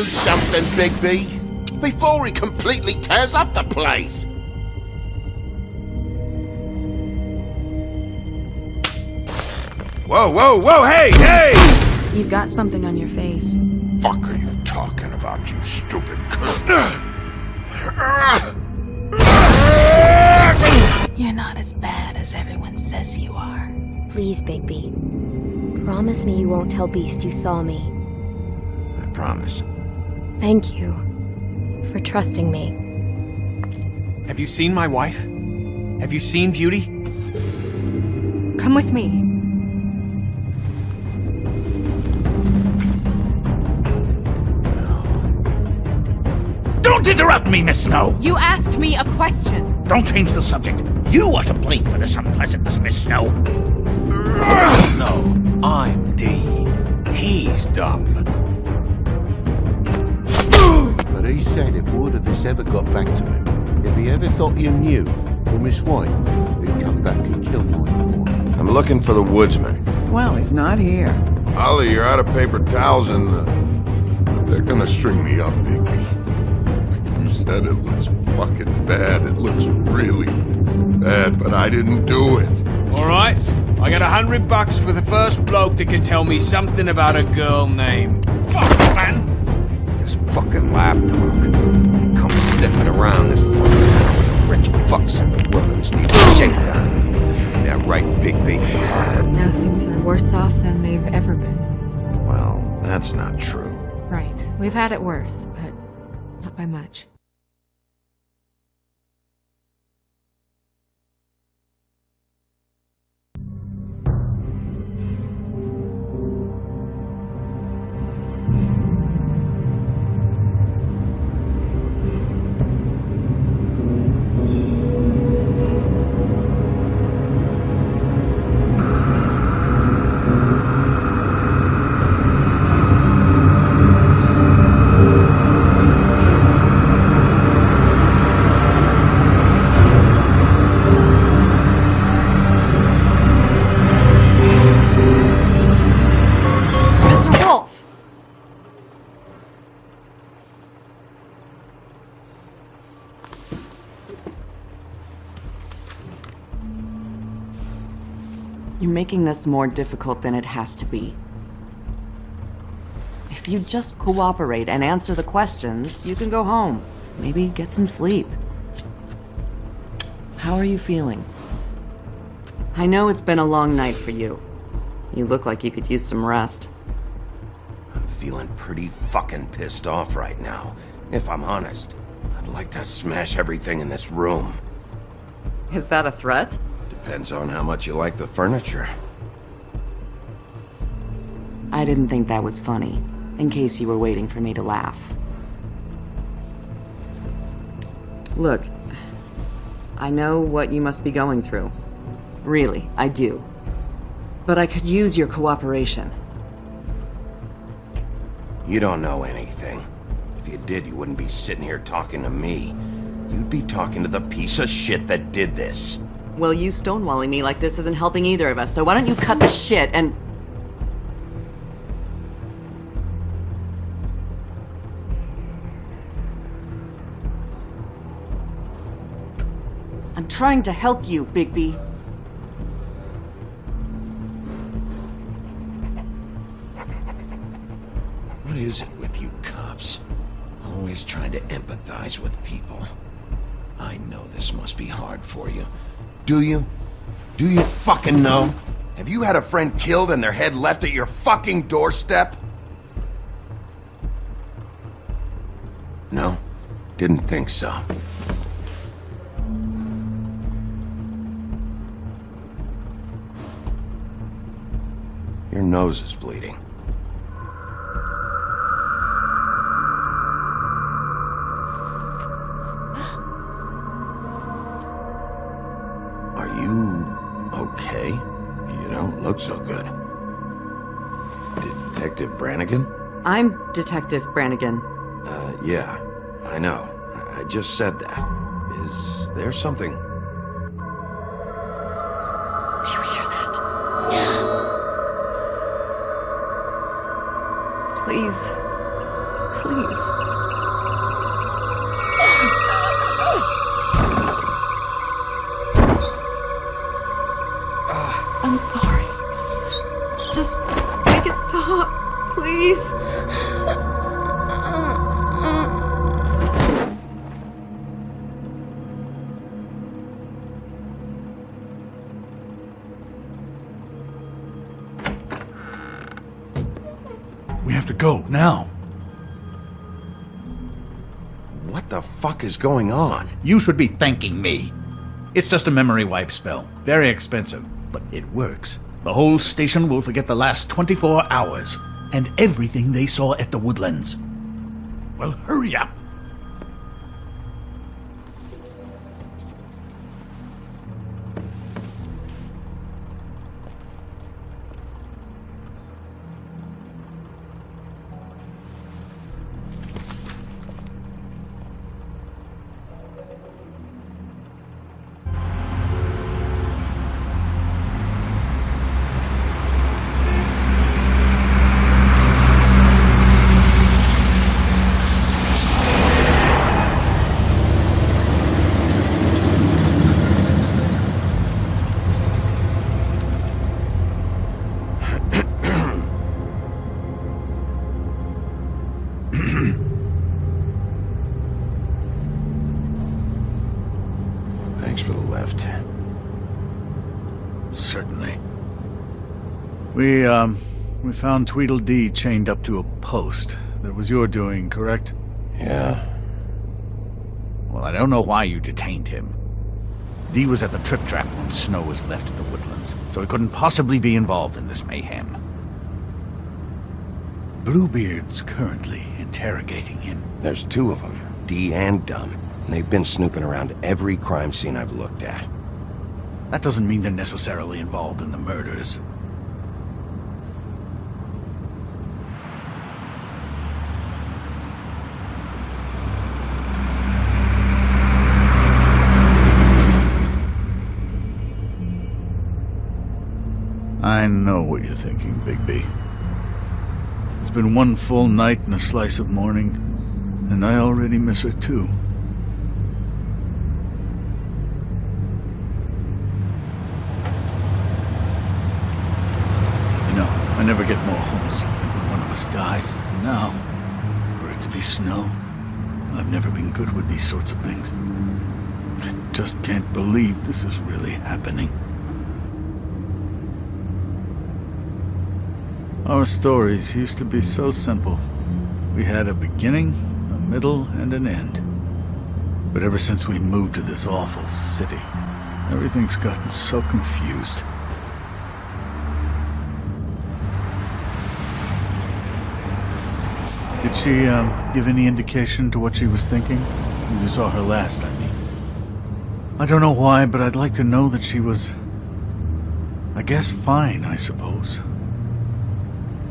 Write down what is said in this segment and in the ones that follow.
something, Bigby, before he completely tears up the place. Whoa, whoa, whoa, hey, hey! You've got something on your face. Fuck are you talking about, you stupid cunt? You're not as bad as everyone says you are. Please, Bigby. Promise me you won't tell Beast you saw me. I promise. Thank you for trusting me. Have you seen my wife? Have you seen Beauty? Come with me. Don't interrupt me, Miss Snow! You asked me a question. Don't change the subject. You are to blame for this unpleasantness, Miss Snow. No, I'm D. He's dumb. But he said if word of this ever got back to him, if he ever thought you knew, or Miss White, he'd come back and kill my boy. I'm looking for the woodsman. Well, he's not here. Ollie, you're out of paper towels and they're gonna string me up, Bigby. Like you said, it looks fucking bad. It looks really bad, but I didn't do it. Alright, I got $100 for the first bloke that can tell me something about a girl named... Fuck, man! This fucking lapdog. He comes sniffing around this poor town. Rich fucks in the wilderness need a shakedown. Yeah, right, Bigby. Now things are worse off than they've ever been. Well, that's not true. Right. We've had it worse, but not by much. Mr. Wolf! You're making this more difficult than it has to be. If you just cooperate and answer the questions, you can go home. Maybe get some sleep. How are you feeling? I know it's been a long night for you. You look like you could use some rest. I'm feeling pretty fucking pissed off right now. If I'm honest, I'd like to smash everything in this room. Is that a threat? Depends on how much you like the furniture. I didn't think that was funny, in case you were waiting for me to laugh. Look, I know what you must be going through. Really, I do. But I could use your cooperation. You don't know anything. If you did, you wouldn't be sitting here talking to me. You'd be talking to the piece of shit that did this. Well, you stonewalling me like this isn't helping either of us, so why don't you cut the shit and... I'm trying to help you, Bigby. What is it with you cops? Always trying to empathize with people. I know this must be hard for you. Do you? Do you fucking know? Have you had a friend killed and their head left at your fucking doorstep? No? Didn't think so. Your nose is bleeding. Are you okay? You don't look so good. Detective Brannigan? I'm Detective Brannigan. Yeah, I know. I just said that. Is there something? Do you hear that? Please. Please. I'm sorry. Just make it stop, please. We have to go, now. What the fuck is going on? You should be thanking me. It's just a memory wipe spell. Very expensive, but it works. The whole station will forget the last 24 hours and everything they saw at the Woodlands. Well, hurry up. Thanks for the lift. Certainly. We found Tweedledee chained up to a post. That was your doing, correct? Yeah. Well, I don't know why you detained him. Dee was at the Trip Trap when Snow was left at the Woodlands, so he couldn't possibly be involved in this mayhem. Bluebeard's currently interrogating him. There's two of them, Dee and Dunn. And they've been snooping around every crime scene I've looked at. That doesn't mean they're necessarily involved in the murders. I know what you're thinking, Bigby. It's been one full night and a slice of morning, and I already miss her too. You know, I never get more homesick than when one of us dies. And now, for it to be Snow, I've never been good with these sorts of things. I just can't believe this is really happening. Our stories used to be so simple. We had a beginning, a middle, and an end. But ever since we moved to this awful city, everything's gotten so confused. Did she, give any indication to what she was thinking? When you saw her last, I mean. I don't know why, but I'd like to know that she was... I guess fine, I suppose.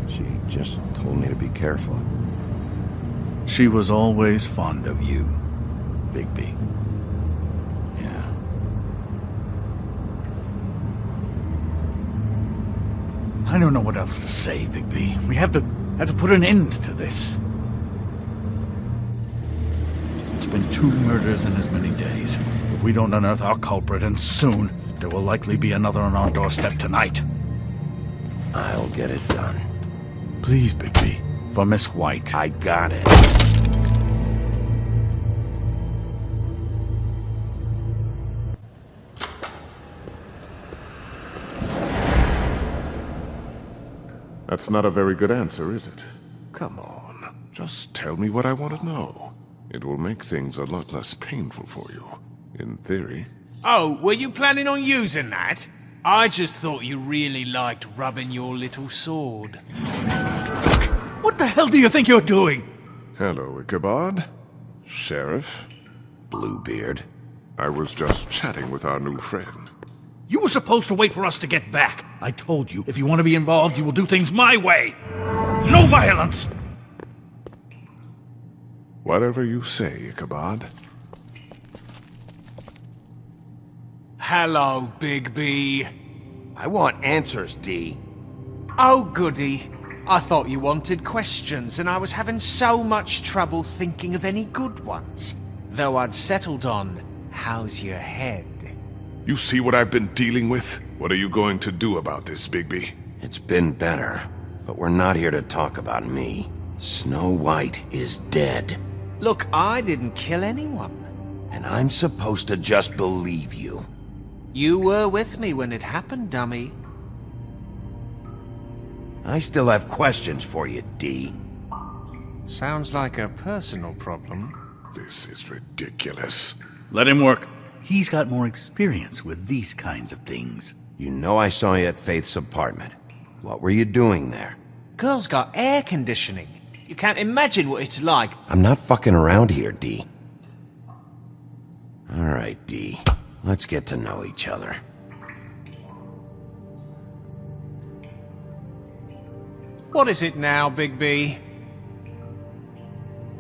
She just told me to be careful. She was always fond of you, Bigby. Yeah. I don't know what else to say, Bigby. We have to put an end to this. It's been 2 murders in as many days. If we don't unearth our culprit, and soon, there will likely be another on our doorstep tonight. I'll get it done. Please, Bigby. For Miss White. I got it. That's not a very good answer, is it? Come on. Just tell me what I want to know. It will make things a lot less painful for you. In theory. Oh, were you planning on using that? I just thought you really liked rubbing your little sword. What the hell do you think you're doing? Hello, Ichabod. Sheriff. Bluebeard. I was just chatting with our new friend. You were supposed to wait for us to get back. I told you, if you want to be involved, you will do things my way. No violence! Whatever you say, Ichabod. Hello, Bigby. I want answers, Dee. Oh, goody. I thought you wanted questions, and I was having so much trouble thinking of any good ones. Though I'd settled on, how's your head? You see what I've been dealing with? What are you going to do about this, Bigby? It's been better, but we're not here to talk about me. Snow White is dead. Look, I didn't kill anyone. And I'm supposed to just believe you. You were with me when it happened, dummy. I still have questions for you, D. Sounds like a personal problem. This is ridiculous. Let him work. He's got more experience with these kinds of things. You know I saw you at Faith's apartment. What were you doing there? Girl's got air conditioning. You can't imagine what it's like. I'm not fucking around here, D. All right, D. Let's get to know each other. What is it now, Bigby?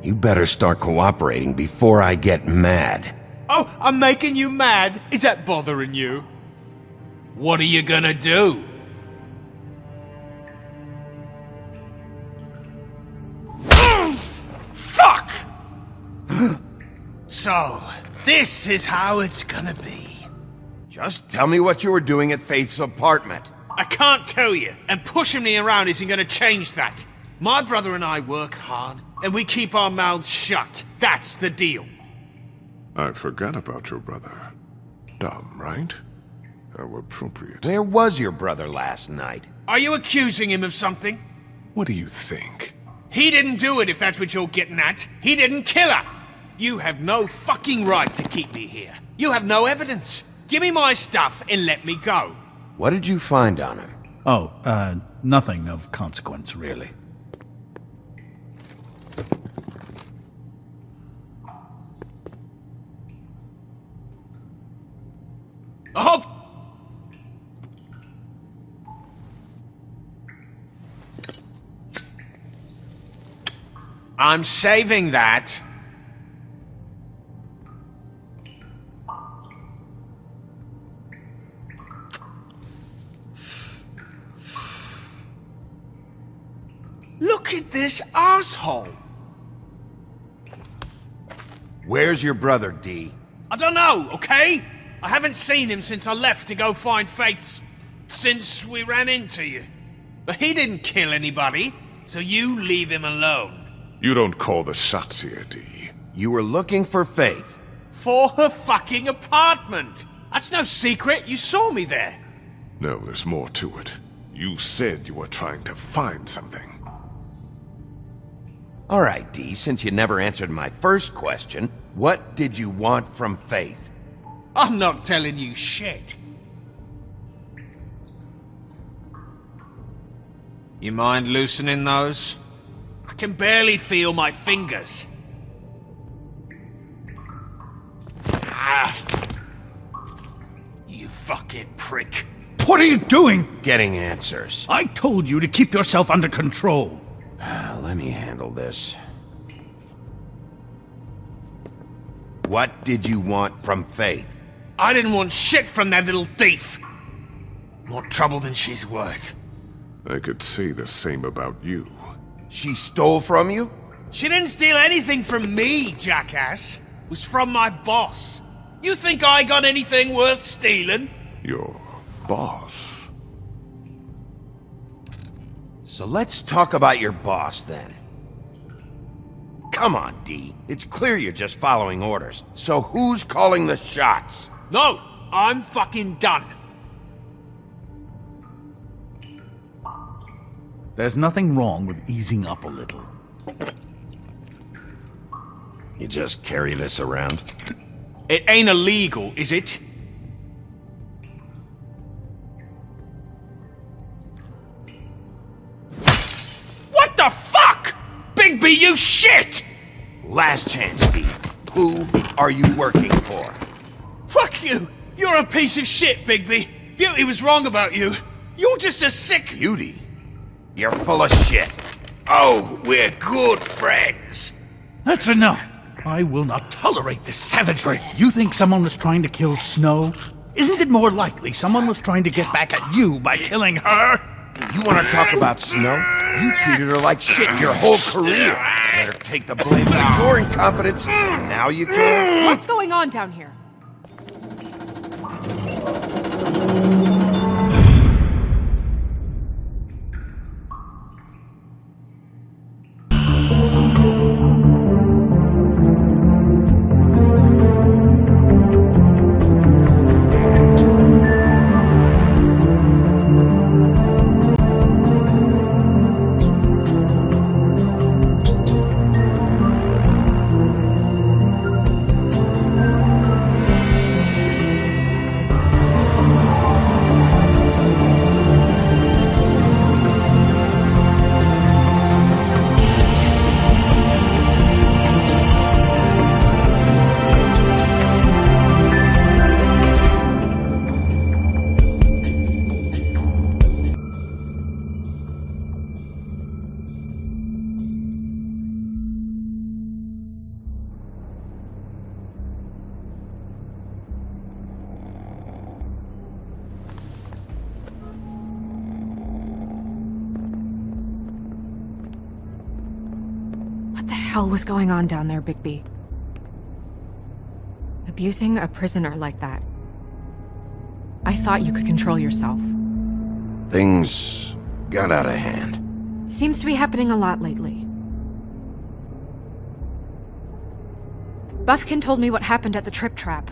You better start cooperating before I get mad. Oh, I'm making you mad? Is that bothering you? What are you gonna do? Fuck! So, this is how it's gonna be. Just tell me what you were doing at Faith's apartment. I can't tell you, and pushing me around isn't gonna change that. My brother and I work hard, and we keep our mouths shut. That's the deal. I forgot about your brother. Dumb, right? How appropriate. Where was your brother last night? Are you accusing him of something? What do you think? He didn't do it, if that's what you're getting at. He didn't kill her. You have no fucking right to keep me here. You have no evidence. Give me my stuff and let me go. What did you find on him? Oh, nothing of consequence, really. Oh! I'm saving that. Look at this asshole. Where's your brother, D? I don't know, okay? I haven't seen him since I left to go find Faith's... since we ran into you. But he didn't kill anybody, so you leave him alone. You don't call the shots here, D. You were looking for Faith. For her fucking apartment! That's no secret, you saw me there. No, there's more to it. You said you were trying to find something. All right, D, since you never answered my first question, what did you want from Faith? I'm not telling you shit. You mind loosening those? I can barely feel my fingers. Ah. You fucking prick. What are you doing? Getting answers. I told you to keep yourself under control. Let me handle this. What did you want from Faith? I didn't want shit from that little thief. More trouble than she's worth. I could say the same about you. She stole from you? She didn't steal anything from me, jackass. It was from my boss. You think I got anything worth stealing? Your boss? So let's talk about your boss, then. Come on, D. It's clear you're just following orders. So who's calling the shots? No, I'm fucking done. There's nothing wrong with easing up a little. You just carry this around? It ain't illegal, is it? What the fuck? Bigby, you shit! Last chance, D. Who are you working for? Fuck you! You're a piece of shit, Bigby. Beauty was wrong about you. You're just a sick... Beauty? You're full of shit. Oh, we're good friends. That's enough. I will not tolerate this savagery. You think someone was trying to kill Snow? Isn't it more likely someone was trying to get back at you by killing her? You want to talk about Snow? You treated her like shit your whole career. Let her take the blame for your incompetence, and now you care? What's going on down here? What the hell was going on down there, Bigby? Abusing a prisoner like that. I thought you could control yourself. Things got out of hand. Seems to be happening a lot lately. Buffkin told me what happened at the Trip Trap.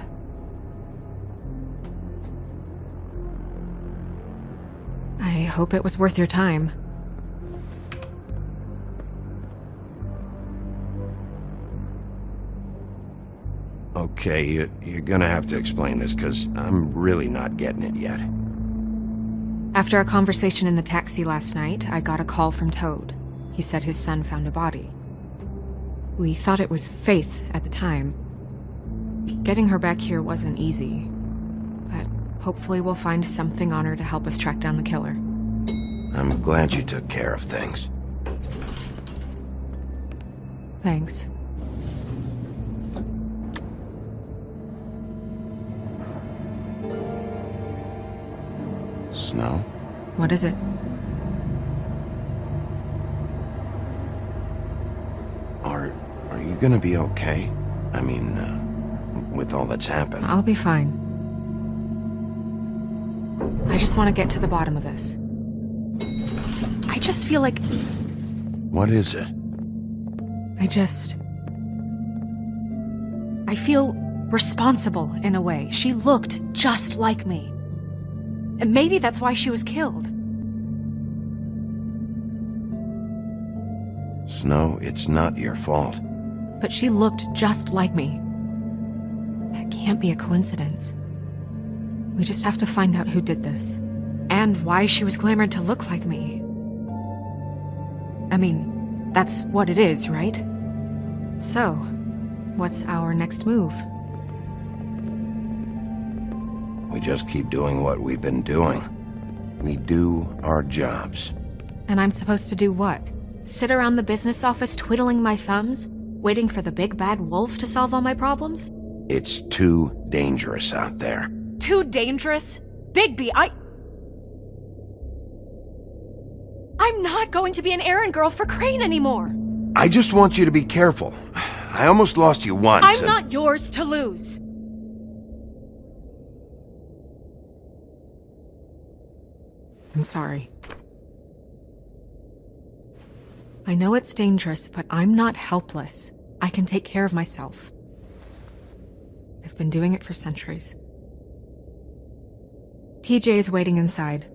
I hope it was worth your time. Okay, you're gonna have to explain this, because I'm really not getting it yet. After a conversation in the taxi last night, I got a call from Toad. He said his son found a body. We thought it was Faith at the time. Getting her back here wasn't easy, but hopefully we'll find something on her to help us track down the killer. I'm glad you took care of things. Thanks. Snow? What is it? Are you gonna be okay? I mean, with all that's happened. I'll be fine. I just want to get to the bottom of this. I just feel like... What is it? I feel responsible in a way. She looked just like me. And maybe that's why she was killed. Snow, it's not your fault. But she looked just like me. That can't be a coincidence. We just have to find out who did this. And why she was glamored to look like me. I mean, that's what it is, right? So, what's our next move? We just keep doing what we've been doing. We do our jobs. And I'm supposed to do what? Sit around the business office twiddling my thumbs? Waiting for the big bad wolf to solve all my problems? It's too dangerous out there. Too dangerous? Bigby, I'm not going to be an errand girl for Crane anymore! I just want you to be careful. I almost lost you once. I'm not yours to lose! I'm sorry. I know it's dangerous, but I'm not helpless. I can take care of myself. I've been doing it for centuries. TJ is waiting inside.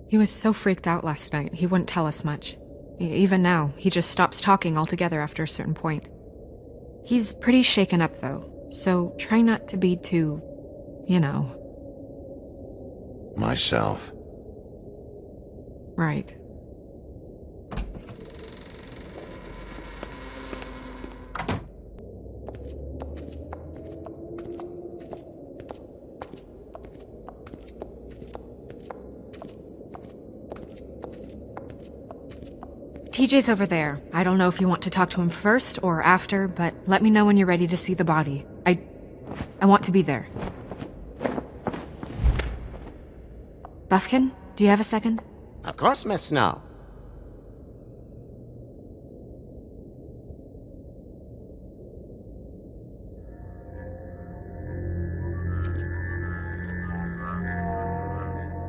He was so freaked out last night, he wouldn't tell us much. Even now, he just stops talking altogether after a certain point. He's pretty shaken up, though, so try not to be too, Myself. Right. TJ's over there. I don't know if you want to talk to him first or after, but let me know when you're ready to see the body. I want to be there. Buffkin, do you have a second? Of course, Miss Snow.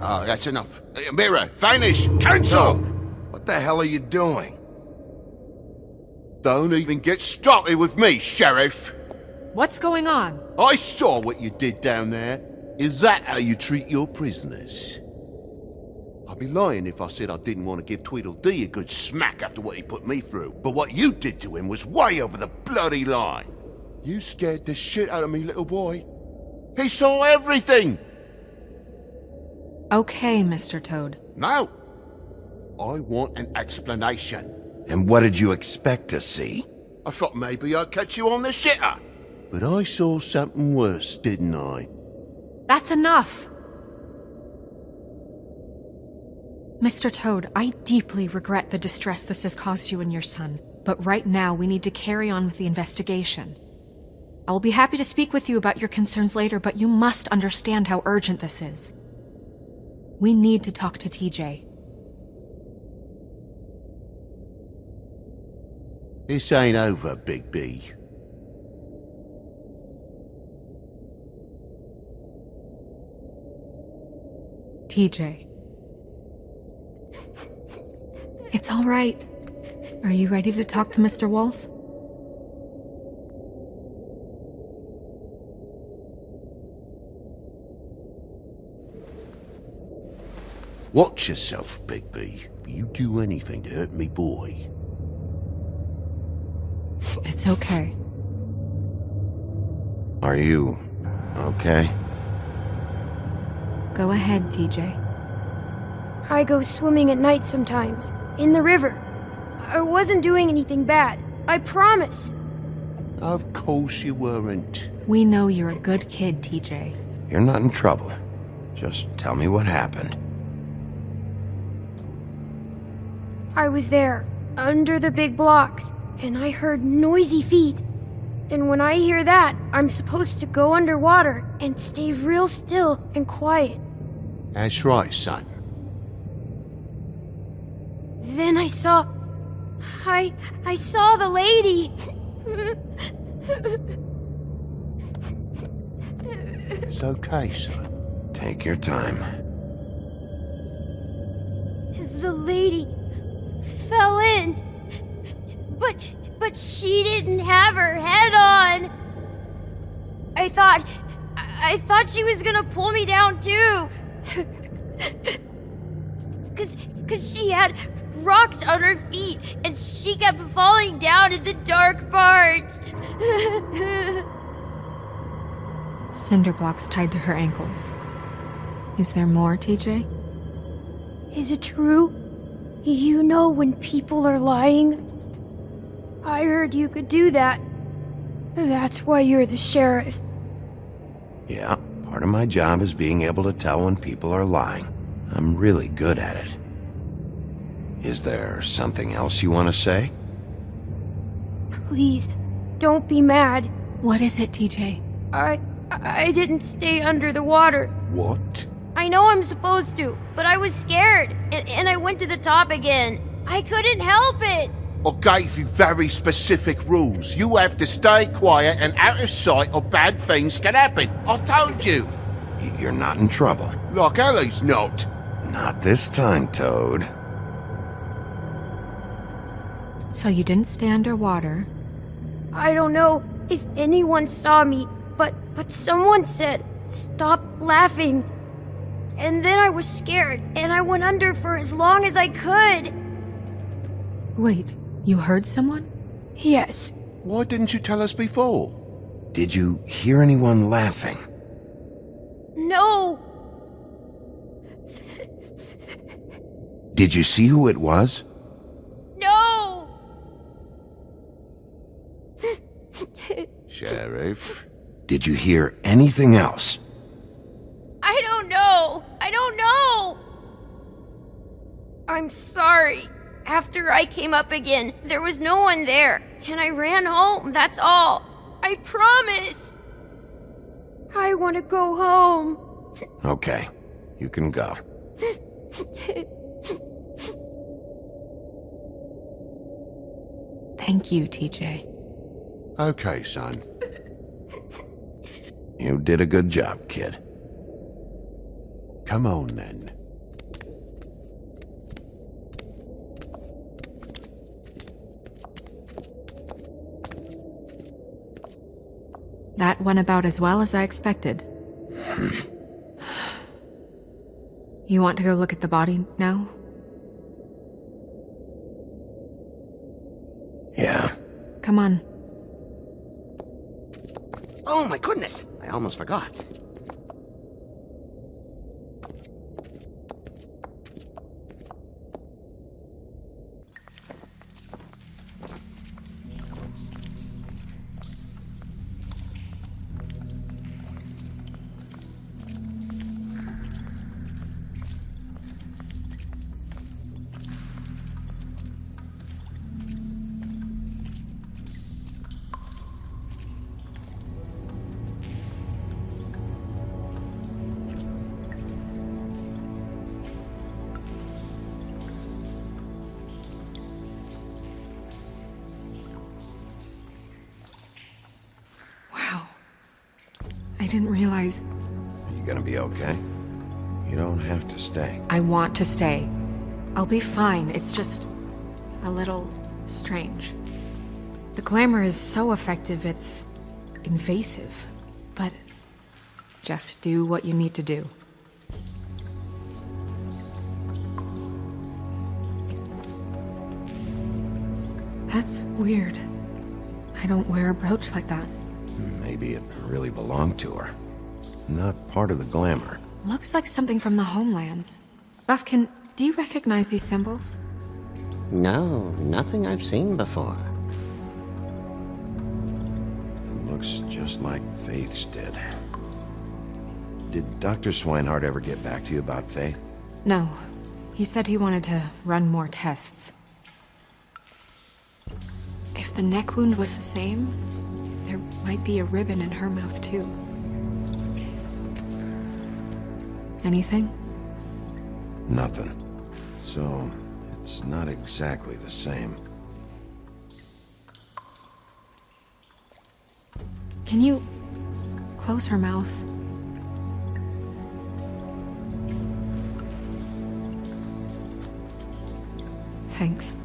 Oh, that's enough. Mirror, vanish, cancel! What the hell are you doing? Don't even get started with me, Sheriff. What's going on? I saw what you did down there. Is that how you treat your prisoners? I'd be lying if I said I didn't want to give Tweedledee a good smack after what he put me through. But what you did to him was way over the bloody line. You scared the shit out of me, little boy. He saw everything! Okay, Mr. Toad. No. I want an explanation. And what did you expect to see? I thought maybe I'd catch you on the shitter. But I saw something worse, didn't I? That's enough! Mr. Toad, I deeply regret the distress this has caused you and your son, but right now we need to carry on with the investigation. I will be happy to speak with you about your concerns later, but you must understand how urgent this is. We need to talk to TJ. This ain't over, Bigby. TJ. It's all right. Are you ready to talk to Mr. Wolf? Watch yourself, Bigby. If you do anything to hurt me boy. It's okay. Are you okay? Go ahead, TJ. I go swimming at night sometimes, in the river. I wasn't doing anything bad. I promise. Of course you weren't. We know you're a good kid, TJ. You're not in trouble. Just tell me what happened. I was there, under the big blocks, and I heard noisy feet. And when I hear that, I'm supposed to go underwater and stay real still and quiet. That's right, son. Then I saw the lady. It's okay, son. Take your time. The lady fell in. But she didn't have her head on. I thought she was gonna pull me down too. Cause she had rocks on her feet and she kept falling down in the dark parts. Cinder blocks tied to her ankles. Is there more, TJ? Is it true? You know when people are lying? I heard you could do that. That's why you're the sheriff. Yeah, part of my job is being able to tell when people are lying. I'm really good at it. Is there something else you want to say? Please, don't be mad. What is it, TJ? I didn't stay under the water. What? I know I'm supposed to, but I was scared, and I went to the top again. I couldn't help it. I gave you very specific rules. You have to stay quiet and out of sight or bad things can happen. I told you. You're not in trouble. Like Ellie's not. Not this time, Toad. So you didn't stay underwater. I don't know if anyone saw me, but someone said, "Stop laughing." And then I was scared, and I went under for as long as I could. Wait, you heard someone? Yes. Why didn't you tell us before? Did you hear anyone laughing? No. Did you see who it was? No. Sheriff? Did you hear anything else? I don't know. I'm sorry. After I came up again, there was no one there, and I ran home, that's all. I promise. I want to go home. Okay, you can go. Thank you, TJ. Okay, son. You did a good job, kid. Come on, then. That went about as well as I expected. You want to go look at the body now? Yeah. Come on. Oh my goodness! I almost forgot. I didn't realize... Are you gonna be okay? You don't have to stay. I want to stay. I'll be fine. It's just... a little... strange. The glamour is so effective, it's... invasive. But... just do what you need to do. That's weird. I don't wear a brooch like that. Maybe it really belonged to her. Not part of the glamour. Looks like something from the homelands. Buffkin, do you recognize these symbols? No, nothing I've seen before. Looks just like Faith's did. Did Dr. Swinehart ever get back to you about Faith? No. He said he wanted to run more tests. If the neck wound was the same, there might be a ribbon in her mouth, too. Anything? Nothing. So, it's not exactly the same. Can you close her mouth? Thanks.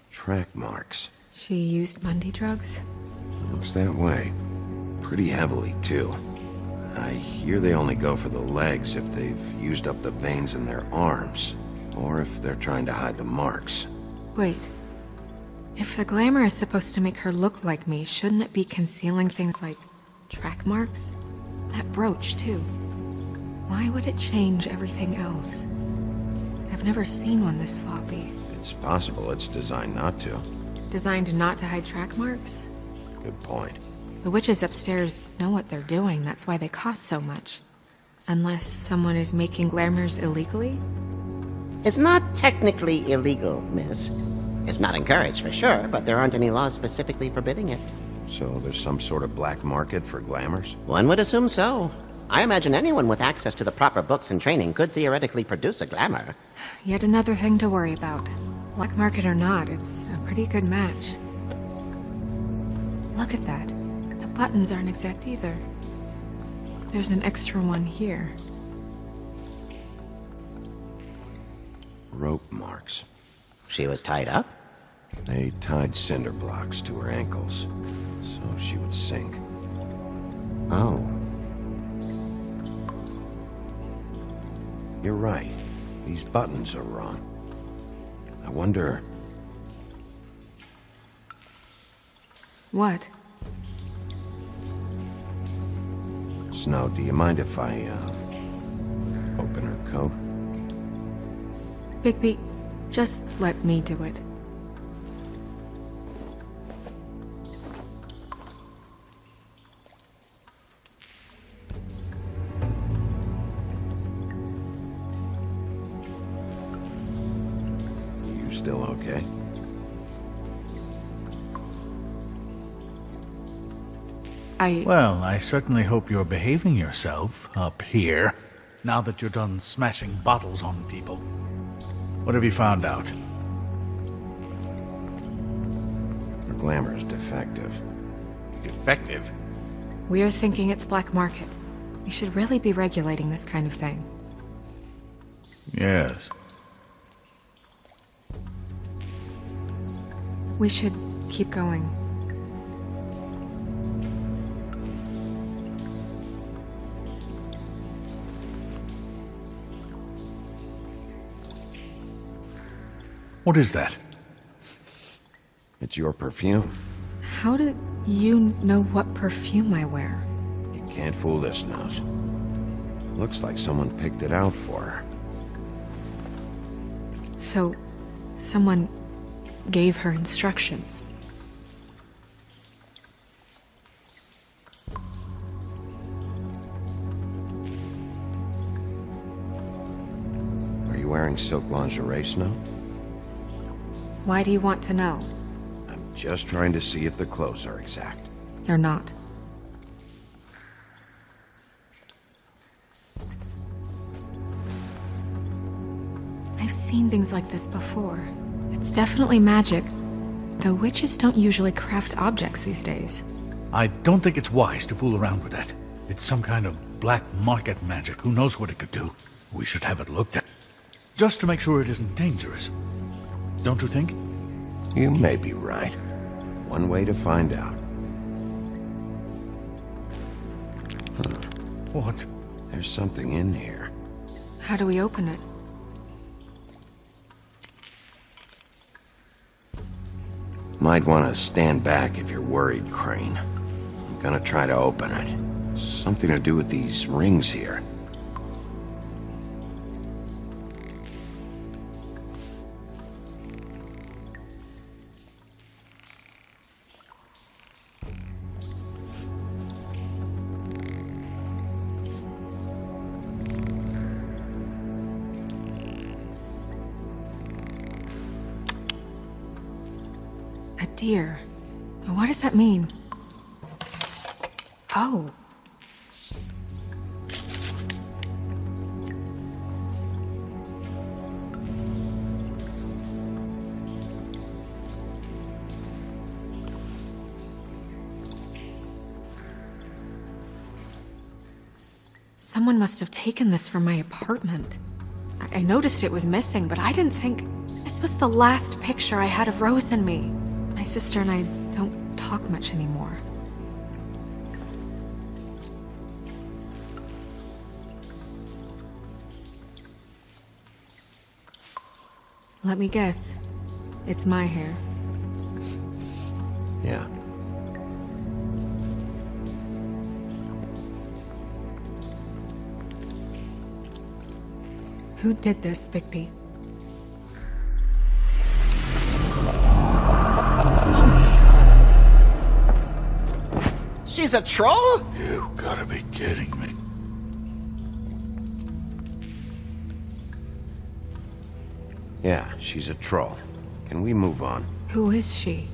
Track marks. She used Mundy drugs? Looks that way. Pretty heavily, too. I hear they only go for the legs if they've used up the veins in their arms, or if they're trying to hide the marks. Wait. If the glamour is supposed to make her look like me, shouldn't it be concealing things like track marks? That brooch, too. Why would it change everything else? I've never seen one this sloppy. It's possible it's designed not to. Designed not to hide track marks? Good point. The witches upstairs know what they're doing, that's why they cost so much. Unless someone is making glamours illegally? It's not technically illegal, miss. It's not encouraged for sure, but there aren't any laws specifically forbidding it. So there's some sort of black market for glamours? One would assume so. I imagine anyone with access to the proper books and training could theoretically produce a glamour. Yet another thing to worry about. Black market or not, it's a pretty good match. Look at that. The buttons aren't exact either. There's an extra one here. Rope marks. She was tied up? They tied cinder blocks to her ankles, so she would sink. Oh. You're right. These buttons are wrong. I wonder... What? Snow, do you mind if I, open her coat? Bigby, just let me do it. You still okay? Well, I certainly hope you're behaving yourself up here, now that you're done smashing bottles on people. What have you found out? Her glamour's defective. Defective? We're thinking it's black market. We should really be regulating this kind of thing. Yes. We should keep going. What is that? It's your perfume. How do you know what perfume I wear? You can't fool this nose. Looks like someone picked it out for her. So, someone gave her instructions. Are you wearing silk lingerie, Snow? Why do you want to know? I'm just trying to see if the clothes are exact. They're not. I've seen things like this before. It's definitely magic, though witches don't usually craft objects these days. I don't think it's wise to fool around with that. It's some kind of black market magic. Who knows what it could do? We should have it looked at. Just to make sure it isn't dangerous. Don't you think? You may be right. One way to find out. What? There's something in here. How do we open it? Might want to stand back if you're worried, Crane. I'm gonna try to open it. Something to do with these rings here. A deer. What does that mean? Oh. Someone must have taken this from my apartment. I noticed it was missing, but I didn't think this was the last picture I had of Rose and me. My sister and I don't talk much anymore. Let me guess. It's my hair. Yeah. Who did this, Bigby? She's a troll? You gotta be kidding me. Yeah, she's a troll. Can we move on? Who is she?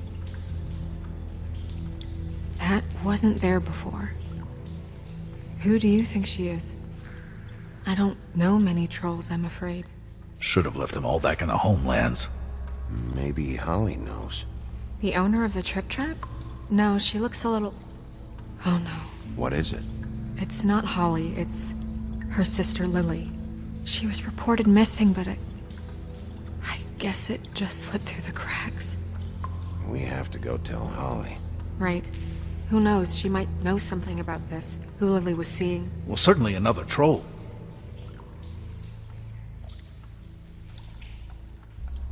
That wasn't there before. Who do you think she is? I don't know many trolls, I'm afraid. Should have left them all back in the homelands. Maybe Holly knows. The owner of the Trip Trap? No, she looks a little... Oh no. What is it? It's not Holly, it's her sister Lily. She was reported missing, but I guess it just slipped through the cracks. We have to go tell Holly. Right. Who knows, she might know something about this. Who Lily was seeing. Well, certainly another troll.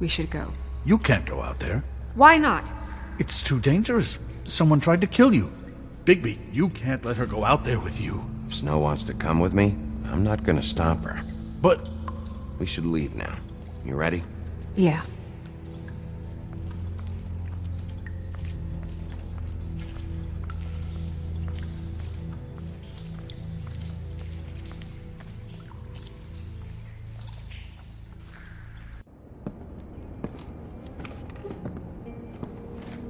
We should go. You can't go out there. Why not? It's too dangerous. Someone tried to kill you. Bigby, you can't let her go out there with you. If Snow wants to come with me, I'm not gonna stop her. But... We should leave now. You ready? Yeah.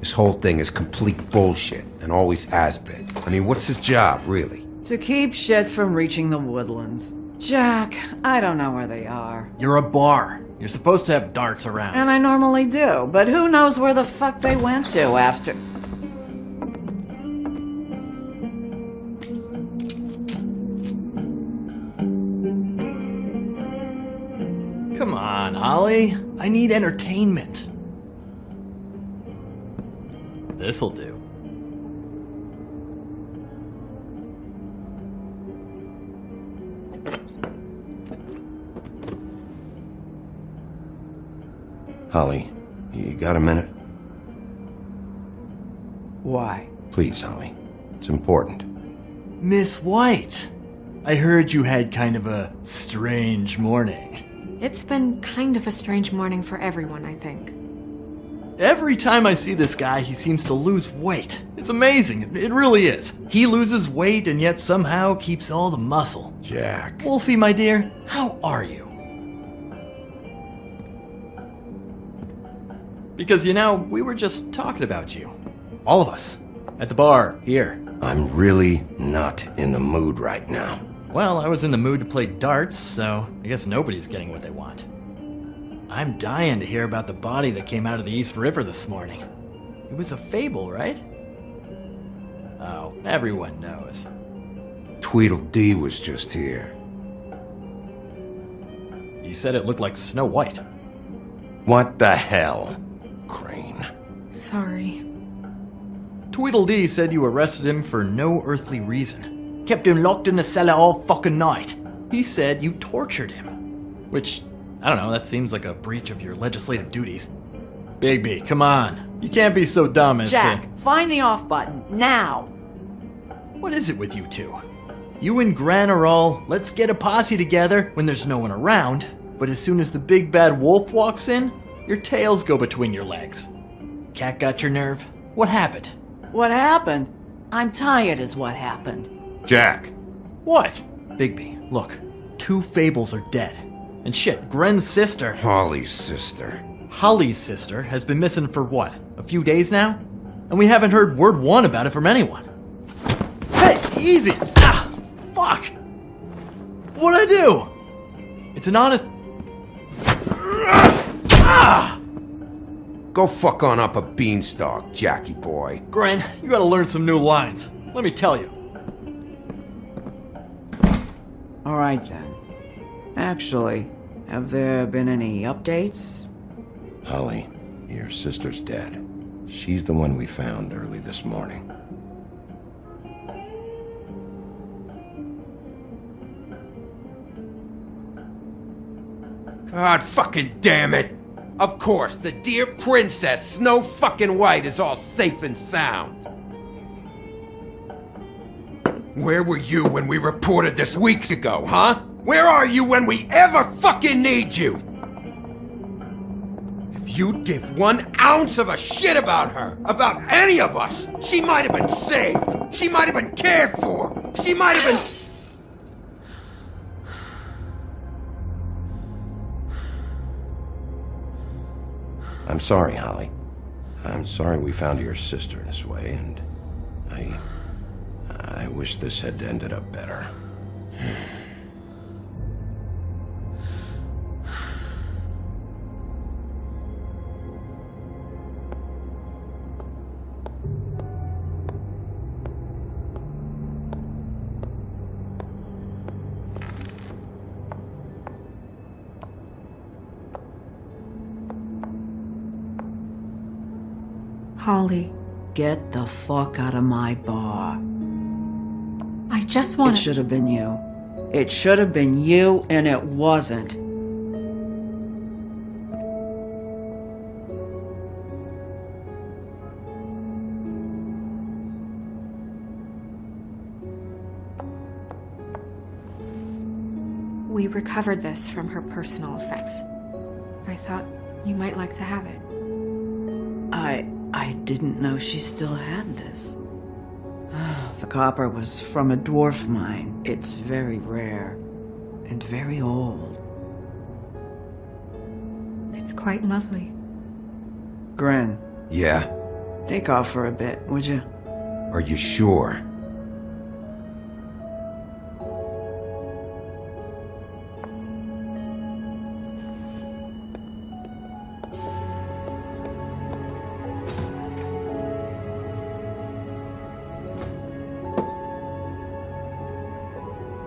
This whole thing is complete bullshit, and always has been. I mean, what's his job, really? To keep shit from reaching the woodlands. Jack, I don't know where they are. You're a bar. You're supposed to have darts around. And I normally do, but who knows where the fuck they went to after... Holly. I need entertainment. This'll do. Holly, you got a minute? Why? Please, Holly. It's important. Miss White, I heard you had kind of a strange morning. It's been kind of a strange morning for everyone, I think. Every time I see this guy, he seems to lose weight. It's amazing. It really is. He loses weight and yet somehow keeps all the muscle. Jack. Wolfie, my dear, how are you? Because, you know, we were just talking about you. All of us. At the bar, here. I'm really not in the mood right now. Well, I was in the mood to play darts, so I guess nobody's getting what they want. I'm dying to hear about the body that came out of the East River this morning. It was a fable, right? Oh, everyone knows. Tweedledee was just here. You said it looked like Snow White. What the hell, Crane? Sorry. Tweedledee said you arrested him for no earthly reason. Kept him locked in the cellar all fucking night. He said you tortured him. Which, I don't know, that seems like a breach of your legislative duties. Bigby, come on. You can't be so dumb as Jack, find the off button, now! What is it with you two? You and Gran are all, let's get a posse together when there's no one around, but as soon as the big bad wolf walks in, your tails go between your legs. Cat got your nerve? What happened? What happened? I'm tired is what happened. Jack. What? Bigby, look. 2 fables are dead. And shit, Gren's sister... Holly's sister. Holly's sister has been missing for what? A few days now? And we haven't heard word one about it from anyone. Hey, easy! Ah! Fuck! What'd I do? It's an honest... Ah! Go fuck on up a beanstalk, Jackie boy. Gren, you gotta learn some new lines. Let me tell you. Alright then. Actually, have there been any updates? Holly, your sister's dead. She's the one we found early this morning. God fucking damn it! Of course, the dear princess, Snow fucking White, is all safe and sound. Where were you when we reported this weeks ago, huh? Where are you when we ever fucking need you? If you'd give 1 ounce of a shit about her, about any of us, she might have been saved. She might have been cared for. She might have been... I'm sorry, Holly. I'm sorry we found your sister this way, and I wish this had ended up better. Holly, Get the fuck out of my bar. I just want It should have been you. It should have been you, and it wasn't. We recovered this from her personal effects. I thought you might like to have it. I didn't know she still had this. The copper was from a dwarf mine. It's very rare and very old. It's quite lovely. Gren, Yeah? take off for a bit, would you? Are you sure?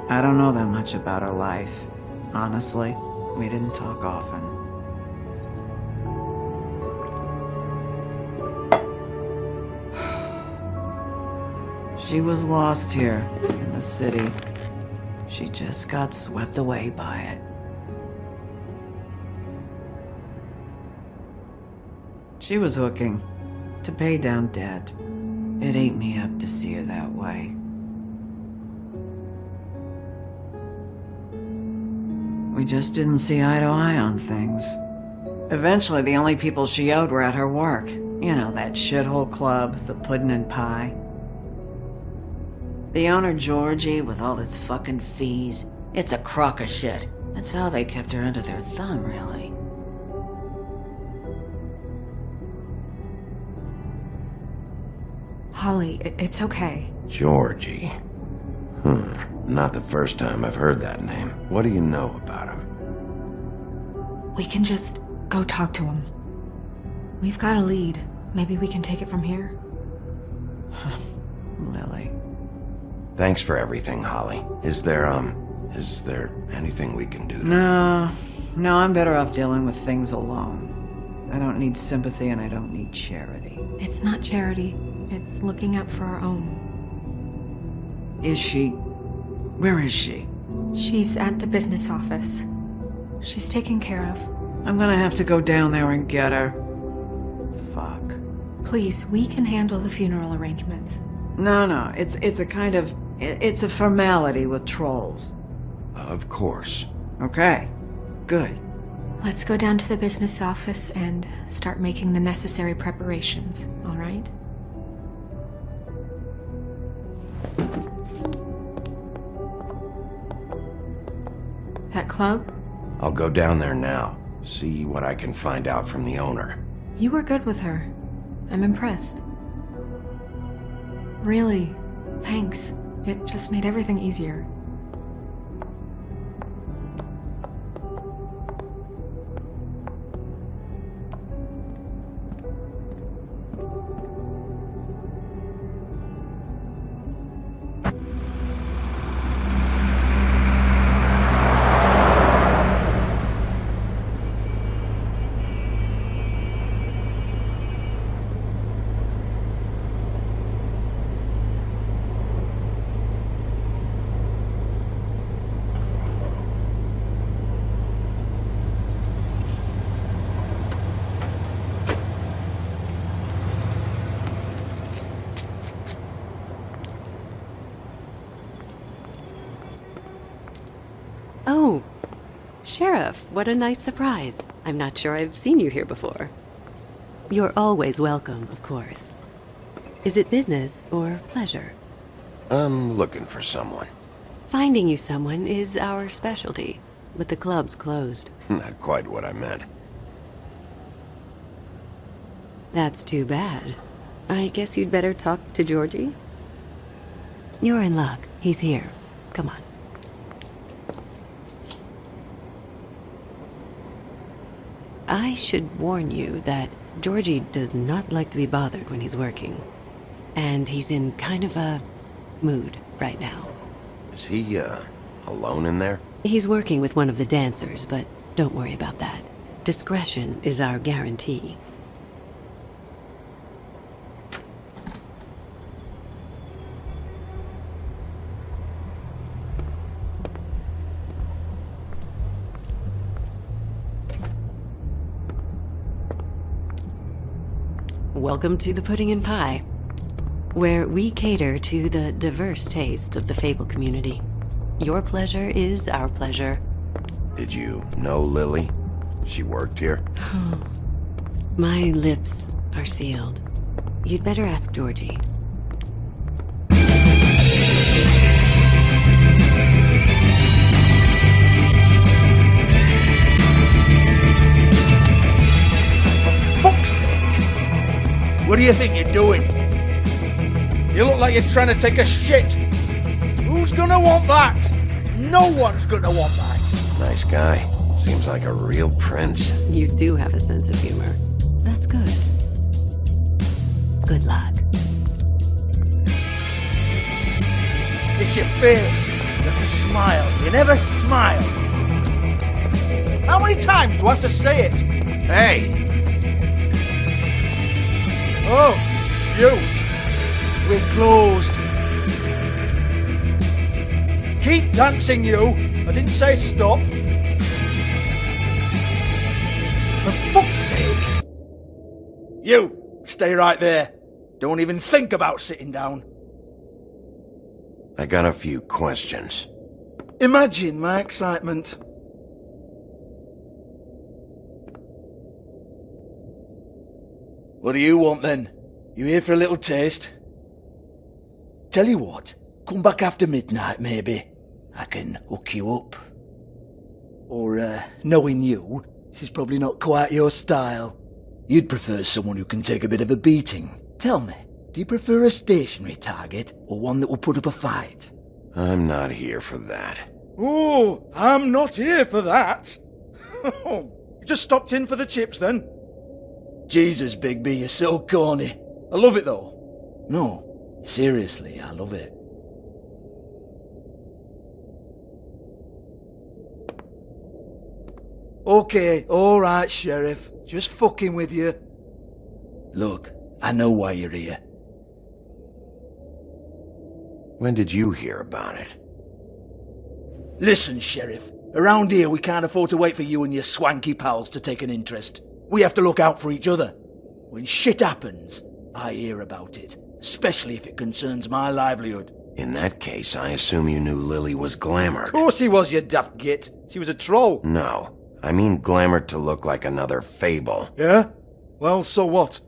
I don't know that much about her life. Honestly, we didn't talk often. She was lost here in the city. She just got swept away by it. She was hooking to pay down debt. It ate me up to see her that way. We just didn't see eye to eye on things. Eventually, the only people she owed were at her work. You know, that shithole club, the Puddin' and Pie. The owner, Georgie, with all his fucking fees, it's a crock of shit. That's how they kept her under their thumb, really. Holly, it's okay. Georgie. Not the first time I've heard that name. What do you know about him? We can just go talk to him. We've got a lead. Maybe we can take it from here. Lily. Thanks for everything, Holly. Is there anything we can do to... No, I'm better off dealing with things alone. I don't need sympathy and I don't need charity. It's not charity. It's looking out for our own. Is she? Where is she? She's at the business office. She's taken care of. I'm gonna have to go down there and get her. Fuck. Please, we can handle the funeral arrangements. No, it's a kind of... It's a formality with trolls. Of course. Okay, good. Let's go down to the business office and start making the necessary preparations, all right? That club? I'll go down there now. See what I can find out from the owner. You were good with her. I'm impressed. Really, thanks. It just made everything easier. Oh, Sheriff, what a nice surprise. I'm not sure I've seen you here before. You're always welcome, of course. Is it business or pleasure? I'm looking for someone. Finding you someone is our specialty, but the club's closed. Not quite what I meant. That's too bad. I guess you'd better talk to Georgie. You're in luck. He's here. Come on. I should warn you that Georgie does not like to be bothered when he's working. And he's in kind of a mood right now. Is he, alone in there? He's working with one of the dancers, but don't worry about that. Discretion is our guarantee. Welcome to the Pudding and Pie, where we cater to the diverse tastes of the Fable community. Your pleasure is our pleasure. Did you know Lily? She worked here? My lips are sealed. You'd better ask Georgie. What do you think you're doing? You look like you're trying to take a shit. Who's gonna want that? No one's gonna want that. Nice guy. Seems like a real prince. You do have a sense of humor. That's good. Good luck. It's your face. You have to smile. You never smile. How many times do I have to say it? Hey! Oh, it's you. We're closed. Keep dancing, you! I didn't say stop. For fuck's sake! You, stay right there. Don't even think about sitting down. I got a few questions. Imagine my excitement. What do you want then? You here for a little taste? Tell you what, come back after midnight maybe. I can hook you up. Or, knowing you, she's probably not quite your style. You'd prefer someone who can take a bit of a beating. Tell me, do you prefer a stationary target or one that will put up a fight? I'm not here for that. Oh, I'm not here for that. You just stopped in for the chips then? Jesus, Bigby, you're so corny. I love it though. No, seriously, I love it. Okay, alright, Sheriff. Just fucking with you. Look, I know why you're here. When did you hear about it? Listen, Sheriff. Around here we can't afford to wait for you and your swanky pals to take an interest. We have to look out for each other. When shit happens, I hear about it. Especially if it concerns my livelihood. In that case, I assume you knew Lily was glamored. Of course she was, you daft git. She was a troll. No. I mean glamored to look like another fable. Yeah? Well, so what?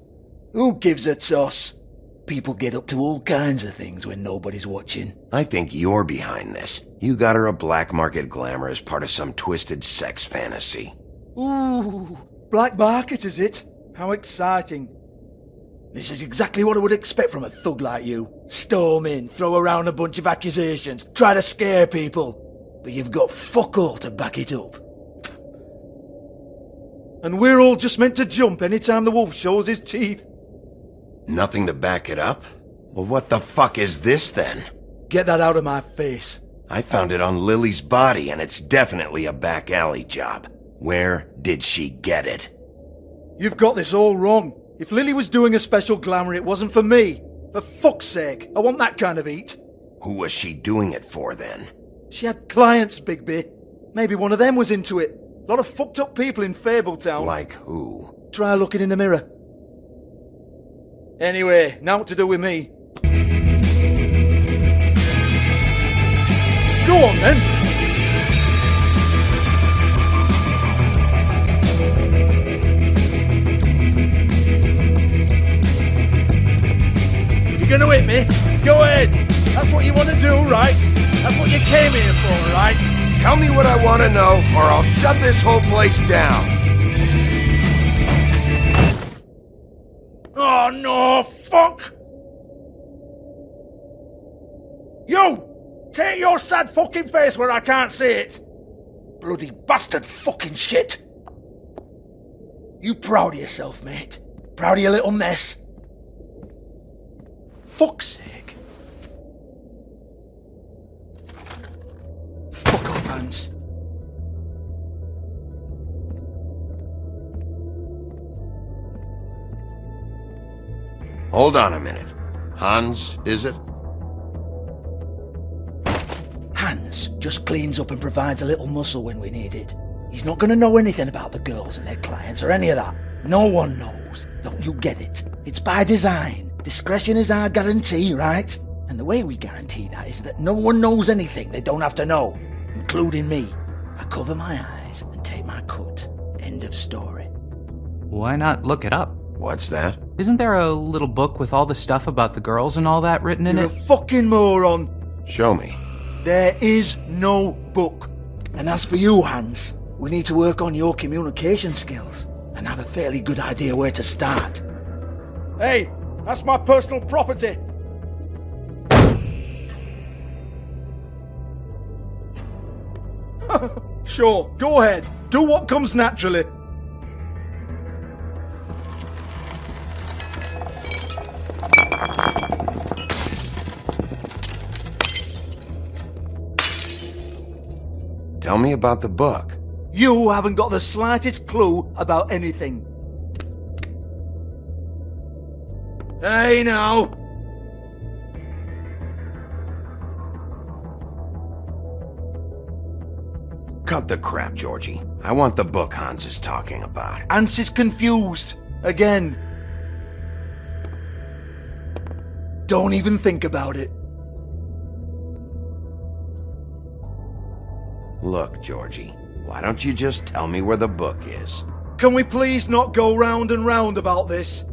Who gives a toss? People get up to all kinds of things when nobody's watching. I think you're behind this. You got her a black market glamour as part of some twisted sex fantasy. Ooh, black market is it? How exciting. This is exactly what I would expect from a thug like you. Storm in, throw around a bunch of accusations, try to scare people. But you've got fuck all to back it up. And we're all just meant to jump anytime the wolf shows his teeth. Nothing to back it up? Well, what the fuck is this then? Get that out of my face. I found it on Lily's body, and it's definitely a back alley job. Where did she get it? You've got this all wrong. If Lily was doing a special glamour, it wasn't for me. For fuck's sake, I want that kind of eat. Who was she doing it for then? She had clients, Bigby. Maybe one of them was into it. A lot of fucked up people in Fabletown. Like who? Try looking in the mirror. Anyway, now what to do with me? Go on then! You're gonna hit me? Go ahead! That's what you want to do, right? That's what you came here for, right? Tell me what I want to know, or I'll shut this whole place down. Oh no, fuck! You! Take your sad fucking face where I can't see it! Bloody bastard fucking shit! You proud of yourself, mate? Proud of your little mess? Fuck's sake. Fuck off, Hans. Hold on a minute. Hans, is it? Hans just cleans up and provides a little muscle when we need it. He's not going to know anything about the girls and their clients or any of that. No one knows. Don't you get it? It's by design. Discretion is our guarantee, right? And the way we guarantee that is that no one knows anything they don't have to know, including me. I cover my eyes and take my cut. End of story. Why not look it up? What's that? Isn't there a little book with all the stuff about the girls and all that written in You're it? a fucking moron. Show me. There is no book. And as for you, Hans, we need to work on your communication skills and have a fairly good idea where to start. Hey, that's my personal property. Sure, go ahead. Do what comes naturally. Tell me about the book. You haven't got the slightest clue about anything. Hey, now. cut the crap, Georgie. I want the book Hans is talking about. Hans is confused. Again. Don't even think about it. Look, Georgie, why don't you just tell me where the book is? Can we please not go round and round about this?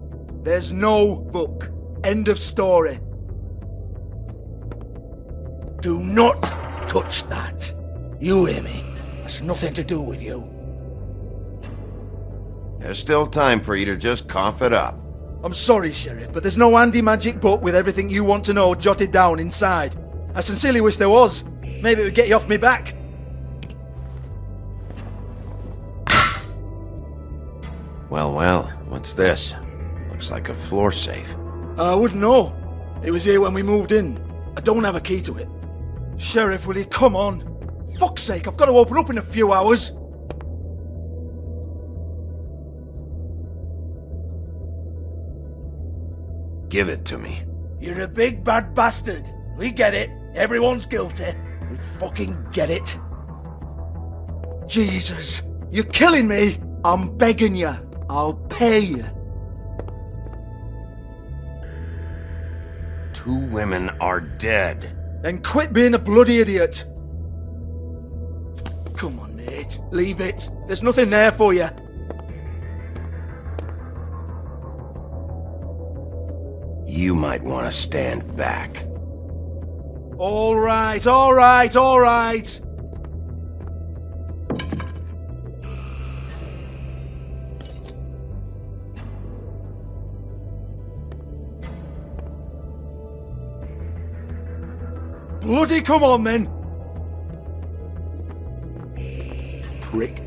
There's no book. End of story. Do not touch that. You hear me? That's nothing to do with you. There's still time for you to just cough it up. I'm sorry, Sheriff, but there's no handy magic book with everything you want to know jotted down inside. I sincerely wish there was. Maybe it would get you off me back. Well, what's this? Looks like a floor safe. I wouldn't know. It was here when we moved in. I don't have a key to it. Sheriff, will you come on? Fuck's sake, I've got to open up in a few hours. Give it to me. You're a big bad bastard. We get it. Everyone's guilty. We fucking get it. Jesus, you're killing me. I'm begging you. I'll pay you. 2 women are dead. Then quit being a bloody idiot. Come on, Nate. Leave it. There's nothing there for you. You might want to stand back. All right, all right, all right. Bloody come on then! Prick.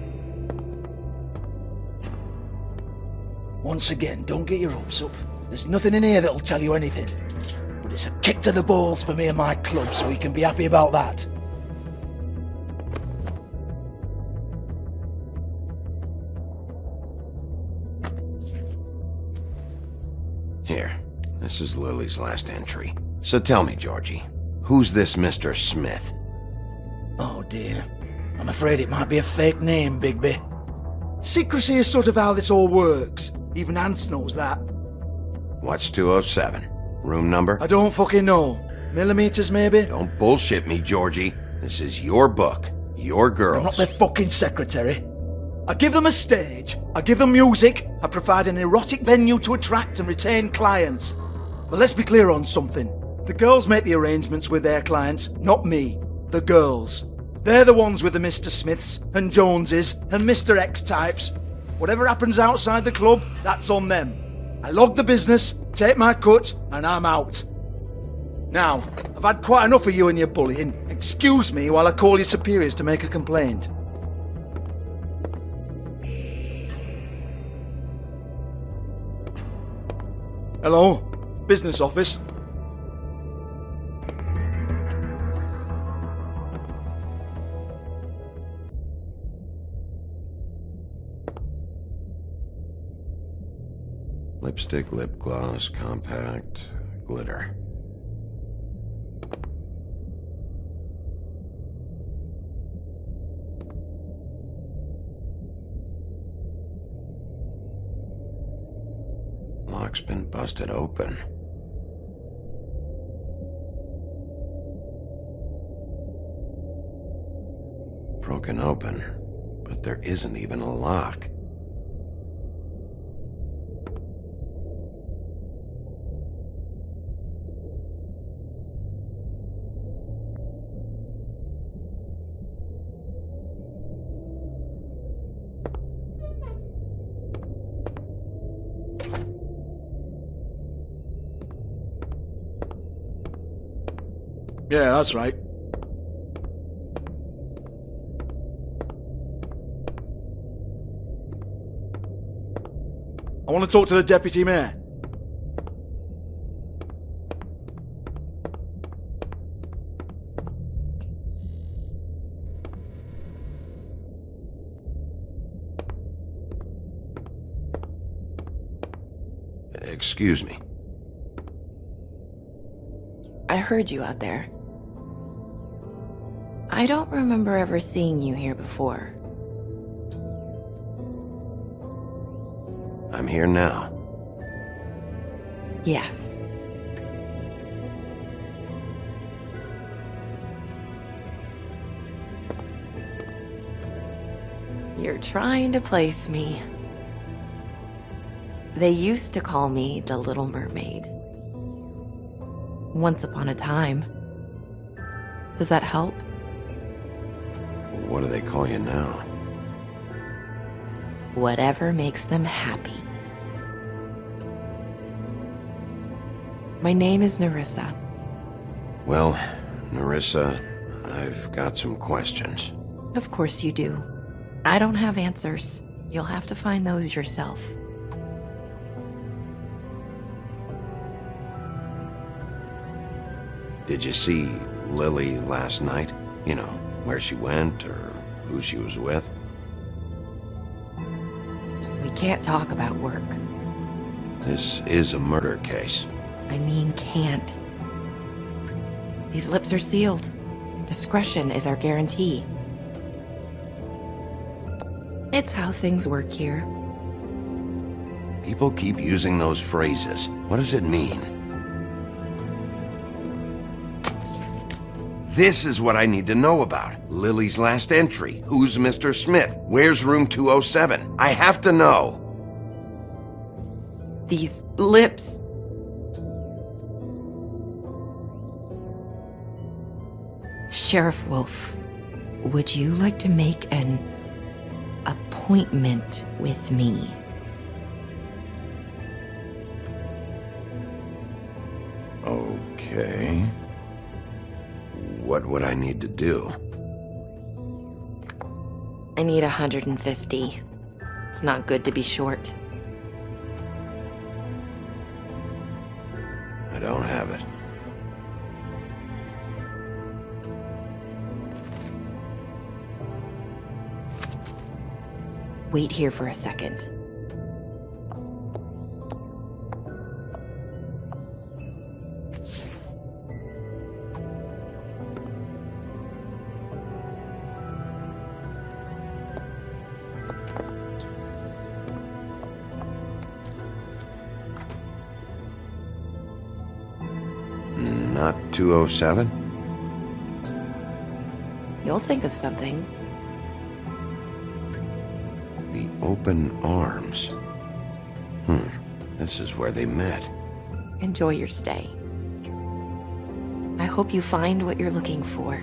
Once again, don't get your hopes up. There's nothing in here that'll tell you anything. But it's a kick to the balls for me and my club, so you can be happy about that. Here, this is Lily's last entry. So tell me, Georgie, who's this Mr. Smith? Oh dear. I'm afraid it might be a fake name, Bigby. Secrecy is sort of how this all works. Even Hans knows that. What's 207? Room number? I don't fucking know. Millimeters, maybe? Don't bullshit me, Georgie. This is your book. Your girls. I'm not their fucking secretary. I give them a stage. I give them music. I provide an erotic venue to attract and retain clients. But let's be clear on something. The girls make the arrangements with their clients, not me. The girls. They're the ones with the Mr. Smiths and Joneses and Mr. X types. Whatever happens outside the club, that's on them. I log the business, take my cut, and I'm out. Now, I've had quite enough of you and your bullying. Excuse me while I call your superiors to make a complaint. Hello? Business office? Lipstick, lip gloss, compact, glitter. Lock's been busted open. Broken open, but there isn't even a lock. Yeah, that's right. I want to talk to the deputy mayor. Excuse me. I heard you out there. I don't remember ever seeing you here before. I'm here now. Yes. You're trying to place me. They used to call me the Little Mermaid. Once upon a time. Does that help? What do they call you now? Whatever makes them happy. My name is Nerissa. Well, Nerissa, I've got some questions. Of course you do. I don't have answers. You'll have to find those yourself. Did you see Lily last night? You know, where she went or who she was with? We can't talk about work. This is a murder case. I mean can't. These lips are sealed. Discretion is our guarantee. It's how things work here. People keep using those phrases. What does it mean? This is what I need to know about. Lily's last entry. Who's Mr. Smith? Where's room 207? I have to know. These lips. Sheriff Wolf, would you like to make an appointment with me? Okay. What would I need to do? I need 150. It's not good to be short. I don't have it. Wait here for a second. Not 207? You'll think of something. The open arms. This is where they met. Enjoy your stay. I hope you find what you're looking for.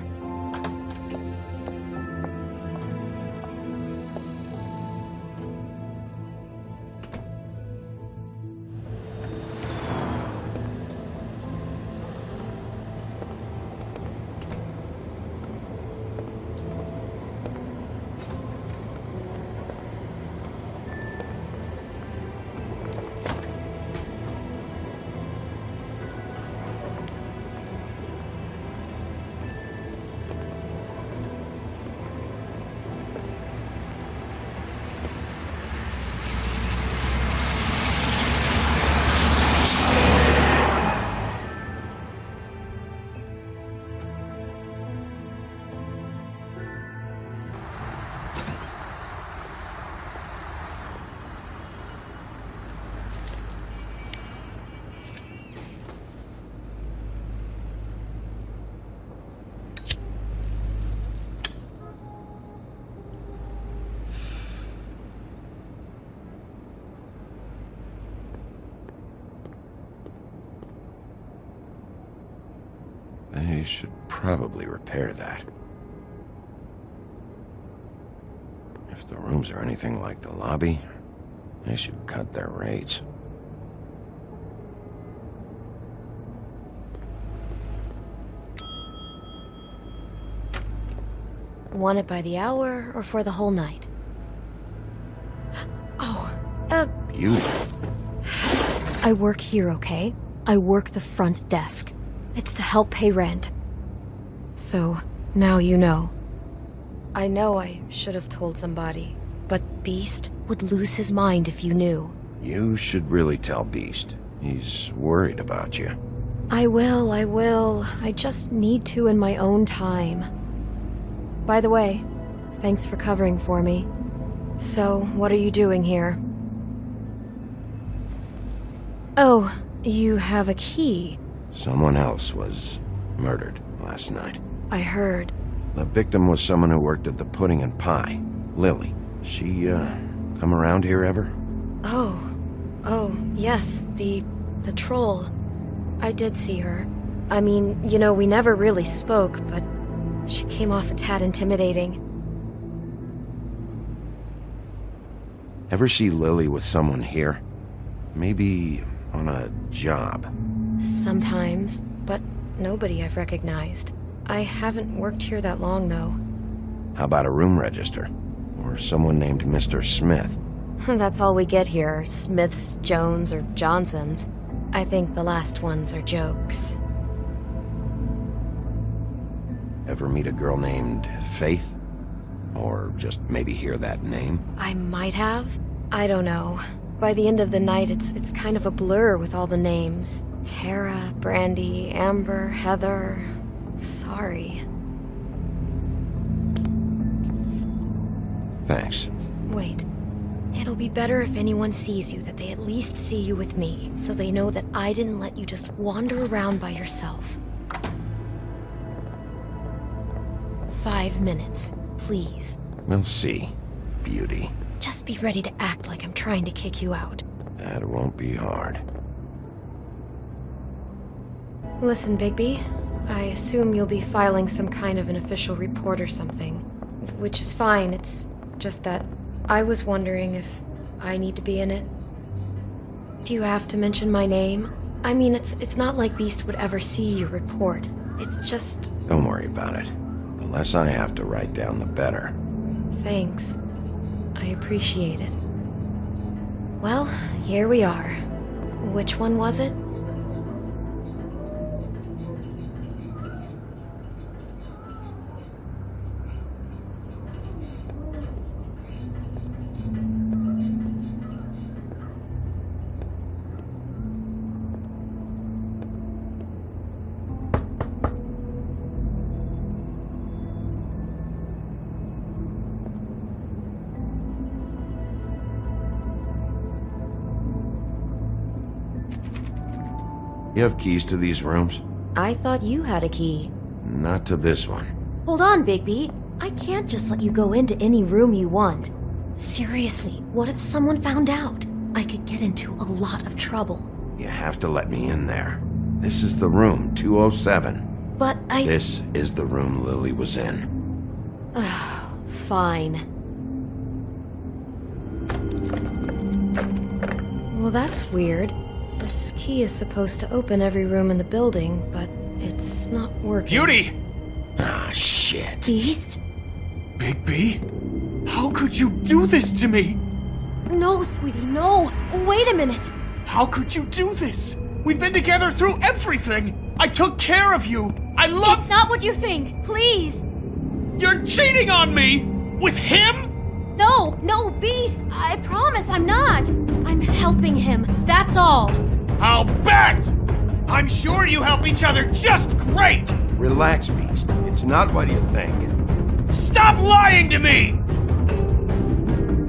They should probably repair that. If the rooms are anything like the lobby, they should cut their rates. Want it by the hour or for the whole night? Oh, Beauty. I work here, okay? I work the front desk. It's to help pay rent. So, now you know. I know I should have told somebody, but Beast would lose his mind if you knew. You should really tell Beast. He's worried about you. I will. I just need to in my own time. By the way, thanks for covering for me. So, what are you doing here? Oh, you have a key. Someone else was murdered last night. I heard. The victim was someone who worked at the Pudding and Pie, Lily. She, come around here ever? Oh, yes, the troll. I did see her. I mean, you know, we never really spoke, but she came off a tad intimidating. Ever see Lily with someone here? Maybe on a job? Sometimes, but nobody I've recognized. I haven't worked here that long, though. How about a room register? Or someone named Mr. Smith? That's all we get here, Smiths, Jones, or Johnsons. I think the last ones are jokes. Ever meet a girl named Faith? Or just maybe hear that name? I might have. I don't know. By the end of the night, it's kind of a blur with all the names. Tara, Brandy, Amber, Heather... Sorry. Thanks. Wait. It'll be better if anyone sees you that they at least see you with me, so they know that I didn't let you just wander around by yourself. 5 minutes, please. We'll see, beauty. Just be ready to act like I'm trying to kick you out. That won't be hard. Listen, Bigby. I assume you'll be filing some kind of an official report or something. Which is fine, it's just that I was wondering if I need to be in it. Do you have to mention my name? I mean, it's not like Beast would ever see your report. It's just... Don't worry about it. The less I have to write down, the better. Thanks. I appreciate it. Well, here we are. Which one was it? You have keys to these rooms? I thought you had a key. Not to this one. Hold on, Bigby. I can't just let you go into any room you want. Seriously, what if someone found out? I could get into a lot of trouble. You have to let me in there. This is the room, 207. But I... This is the room Lily was in. Fine. Well, that's weird. This key is supposed to open every room in the building, but it's not working. Beauty! Ah, shit. Beast? Bigby? How could you do this to me? No, sweetie, no. Wait a minute. How could you do this? We've been together through everything. I took care of you. I love... It's not what you think. Please. You're cheating on me! With him? No, Beast. I promise I'm not. I'm helping him. That's all. I'll bet! I'm sure you help each other just great! Relax, Beast. It's not what you think. Stop lying to me!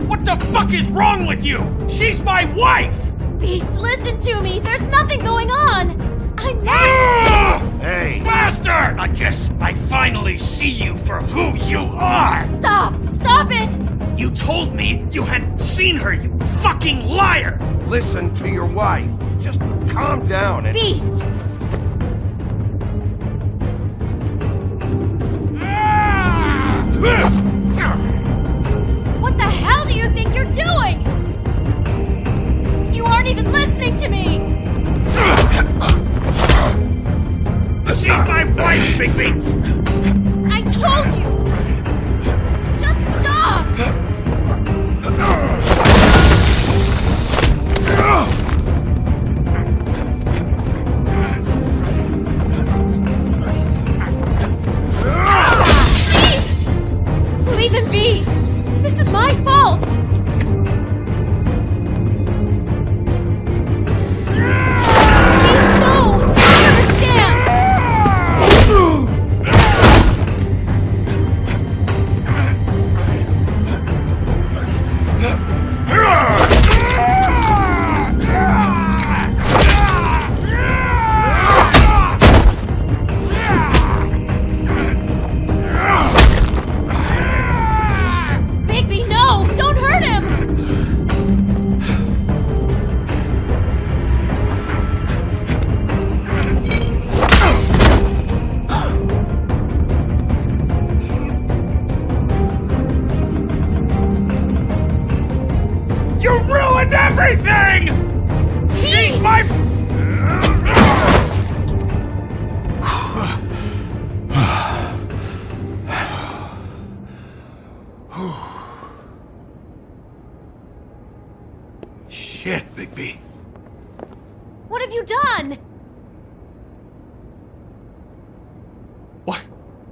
What the fuck is wrong with you? She's my wife! Beast, listen to me. There's nothing going on. I'm not... Hey! Bastard! I guess I finally see you for who you are! Stop! Stop it! You told me you hadn't seen her, you fucking liar! Listen to your wife. Just calm down and... Beast! What the hell do you think you're doing? You aren't even listening to me! She's my wife, Bigby! I told you! Just stop! Please! Leave him be! This is my fault! Please, no! I understand!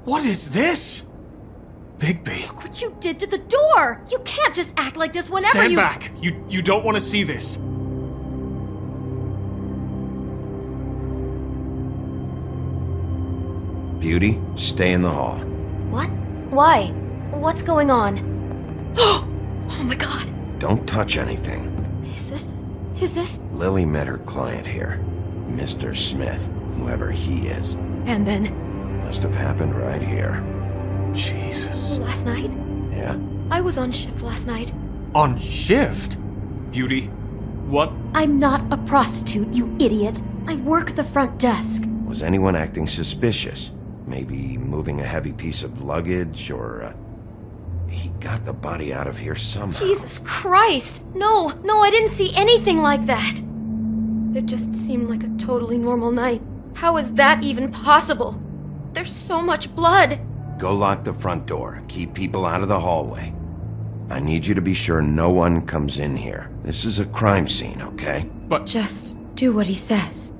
What is this? Bigby. Look what you did to the door! You can't just act like this whenever Stand you- back! You don't want to see this. Beauty, stay in the hall. What? Why? What's going on? Oh my god! Don't touch anything. Is this? Lily met her client here, Mr. Smith, whoever he is. And then? Must have happened right here. Jesus. Last night? Yeah? I was on shift last night. On shift? Beauty, what? I'm not a prostitute, you idiot. I work the front desk. Was anyone acting suspicious? Maybe moving a heavy piece of luggage, or, he got the body out of here somehow. Jesus Christ! No, I didn't see anything like that! It just seemed like a totally normal night. How is that even possible? There's so much blood! Go lock the front door. Keep people out of the hallway. I need you to be sure no one comes in here. This is a crime scene, okay? But... Just do what he says.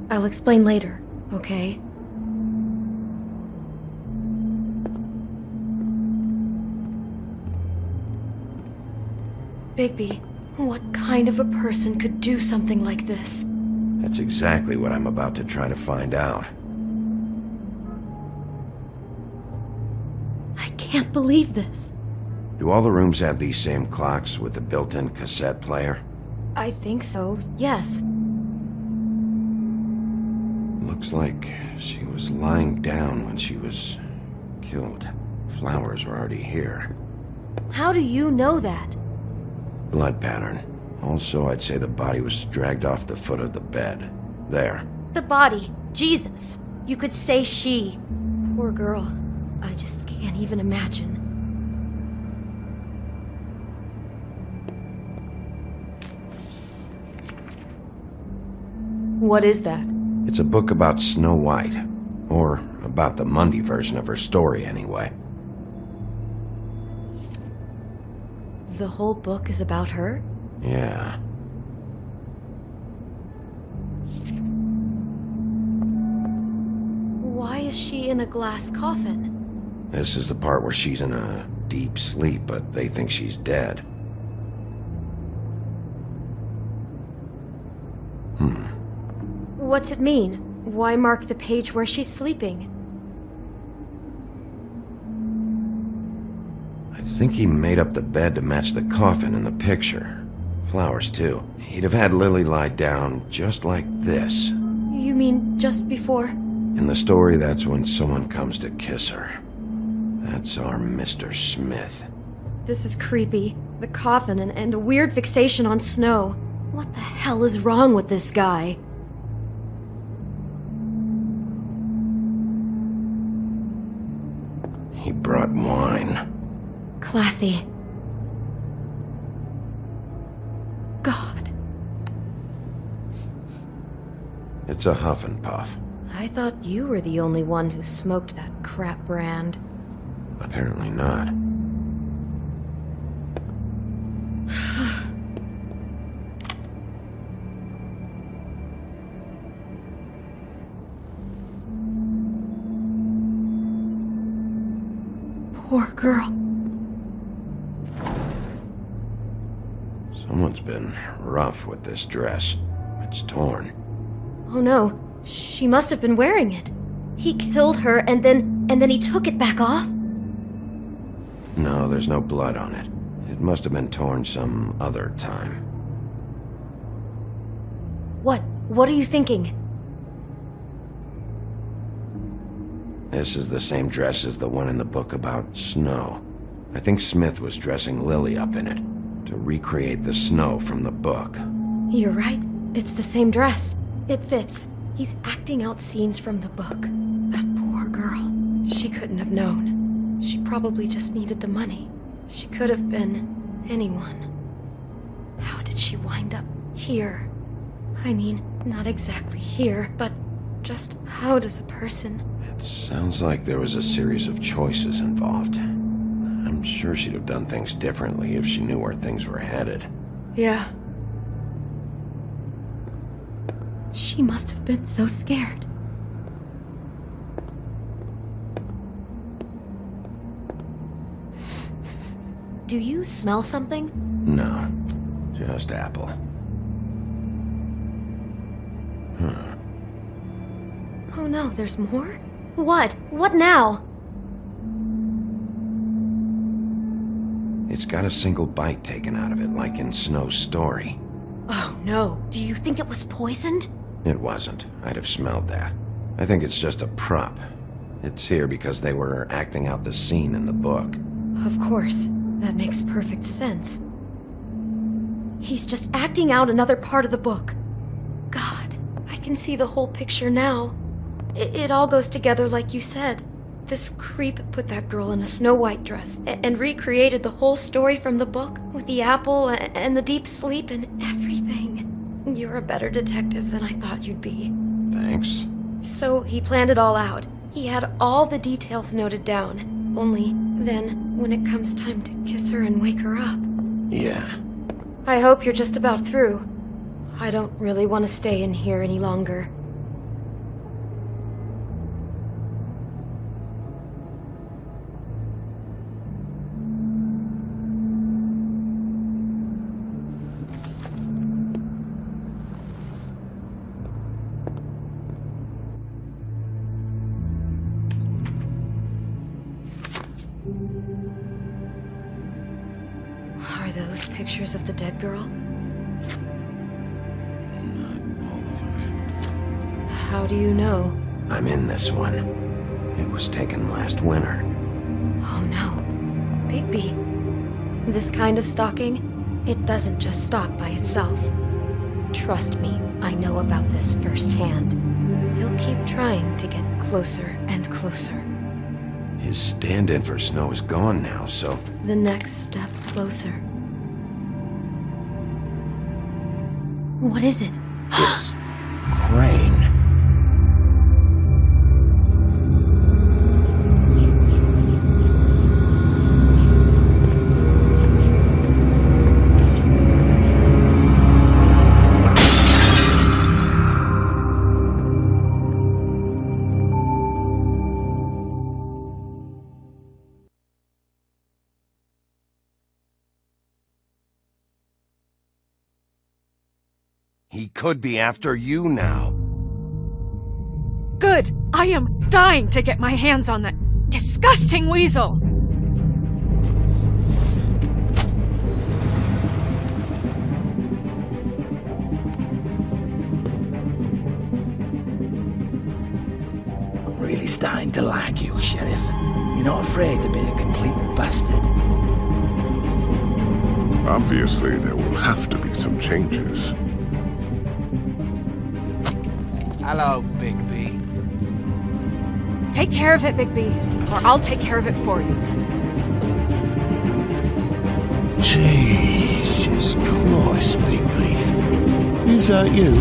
I'll explain later, okay? Bigby, what kind of a person could do something like this? That's exactly what I'm about to try to find out. I can't believe this. Do all the rooms have these same clocks with the built-in cassette player? I think so, yes. Looks like she was lying down when she was killed. Flowers were already here. How do you know that? Blood pattern. Also, I'd say the body was dragged off the foot of the bed. There. The body. Jesus. You could say she. Poor girl. I just can't even imagine. What is that? It's a book about Snow White. Or about the Mundy version of her story, anyway. The whole book is about her? Yeah. Why is she in a glass coffin? This is the part where she's in a deep sleep, but they think she's dead. What's it mean? Why mark the page where she's sleeping? I think he made up the bed to match the coffin in the picture. Flowers, too. He'd have had Lily lie down just like this. You mean just before? In the story, that's when someone comes to kiss her. That's our Mr. Smith. This is creepy. The coffin and the weird fixation on Snow. What the hell is wrong with this guy? He brought wine. Classy. God. It's a huff and puff. I thought you were the only one who smoked that crap brand. Apparently not. Poor girl. Someone's been rough with this dress. It's torn. Oh no, she must have been wearing it. He killed her and then he took it back off? No, there's no blood on it. It must have been torn some other time. What are you thinking? This is the same dress as the one in the book about Snow. I think Smith was dressing Lily up in it, to recreate the Snow from the book. You're right. It's the same dress. It fits. He's acting out scenes from the book. That poor girl. She couldn't have known. She probably just needed the money. She could have been anyone. How did she wind up here? I mean, not exactly here, but just how does a person... It sounds like there was a series of choices involved. I'm sure she'd have done things differently if she knew where things were headed. Yeah. She must have been so scared. Do you smell something? No, just apple. Huh. Oh no, there's more? What? What now? It's got a single bite taken out of it, like in Snow's story. Oh no, do you think it was poisoned? It wasn't. I'd have smelled that. I think it's just a prop. It's here because they were acting out the scene in the book. Of course. That makes perfect sense. He's just acting out another part of the book. God, I can see the whole picture now. It all goes together like you said. This creep put that girl in a Snow White dress and recreated the whole story from the book with the apple and the deep sleep and everything. You're a better detective than I thought you'd be. Thanks. So he planned it all out. He had all the details noted down. Only then, when it comes time to kiss her and wake her up. Yeah. I hope you're just about through. I don't really want to stay in here any longer. Are those pictures of the dead girl? Not all of them. How do you know? I'm in this one. It was taken last winter. Oh no. Bigby. This kind of stalking, it doesn't just stop by itself. Trust me, I know about this firsthand. He'll keep trying to get closer and closer. His stand-in for Snow is gone now, so... The next step closer. What is it? It's... Crane. He could be after you now. Good! I am dying to get my hands on that disgusting weasel! I'm really starting to like you, Sheriff. You're not afraid to be a complete bastard. Obviously, there will have to be some changes. Hello, Bigby. Take care of it, Bigby, or I'll take care of it for you. Jesus Christ, Bigby. Is that you?